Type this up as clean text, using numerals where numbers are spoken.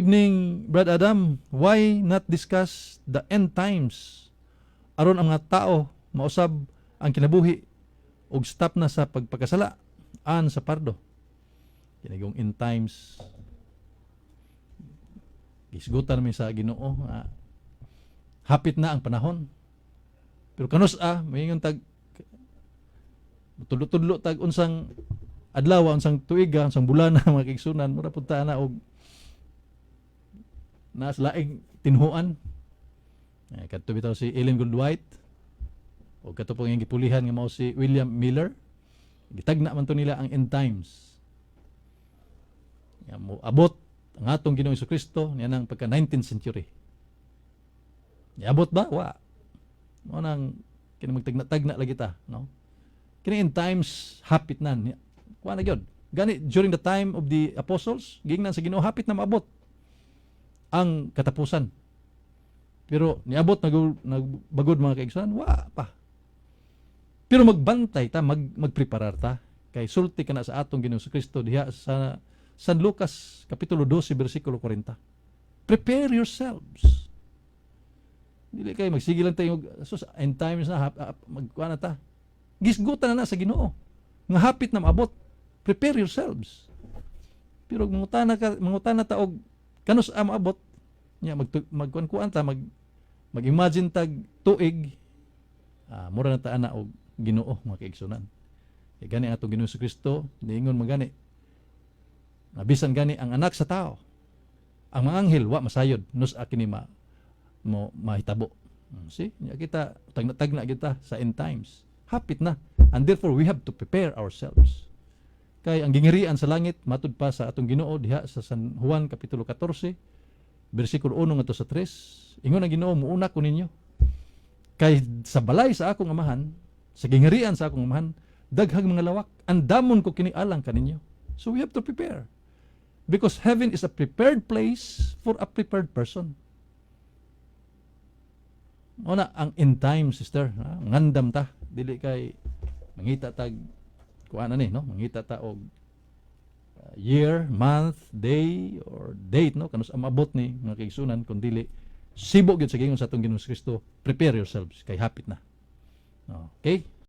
evening, Brad Adam, why not discuss the end times? Aron ang mga tao mausab ang kinabuhi ug stop na sa pagpakasala an sa pardo. Kinagong end times. Gisgutan mi sa Ginoo, hapit na ang panahon. Pero kanus mayingon tag tudlo-tudlo tag unsang adlaw, unsang tuiga, unsang bulan mga kaigsunan, mura punta na og nas laing tinhuan. Kadto bitaw si Ellen Goldwhite o kadto po yung gipulihan nga mao si William Miller. Gitagna man to nila ang end times. Nga mo abot ang atong Ginoong Jesucristo niya nang pagka 19th century. Niabot ba? Wa. Mo nang kini magtagna-tagna lagi ta, no? Kini end times hapit na. Kuha na gyud. Gani during the time of the apostles, gingnan sa Ginoo hapit na maabot ang katapusan. Pero niabot nagbagod mga kaigsunan, wa pa. Pero magbantay ta, magpreparar ta kay sulti kana sa atong Ginoong Jesucristo diha sa San Lucas kapitulo 12 bersikulo 40. Prepare yourselves. Dili kay magsigilan tayo sus end times na magkuha na ta. Gisgutan na sa Ginoo nga hapit na maabot. Prepare yourselves. Pero mangutana ta og kanus maabot nya magkuan ta mag-imagine tag tuig mura na ta ana og Ginoo mga kaigsunan. Kay gani atong Ginoong Jesucristo niingon magani nabisan gani ang anak sa tao. Ang mga anghel wa masayod nus kini mahitabo. See? Kita tagna kita sa end times. Hapit na. And therefore we have to prepare ourselves. Kay ang gingirian sa langit matud pa sa atong Ginoo diha sa San Juan kapitulo 14 bersikulo 1 ngadto sa 3. Ingon ang Ginoo, muuna ko ninyo. Kay sa balay sa akong amahan, sa gingirian sa akong amahan, daghang mga lawak, andamon ko kinialang kaninyo. So we have to prepare. Because heaven is a prepared place for a prepared person. Una ang end time, sister, ngandam ta, dili kay mangita tag kuan ni, no? Mangita ta og year, month, day or date, no? Kanus amabot ni mga kaigsunan kun dili sibo gyud sa gingon sa atong Ginoong Kristo, prepare yourselves kay hapit na. Okay?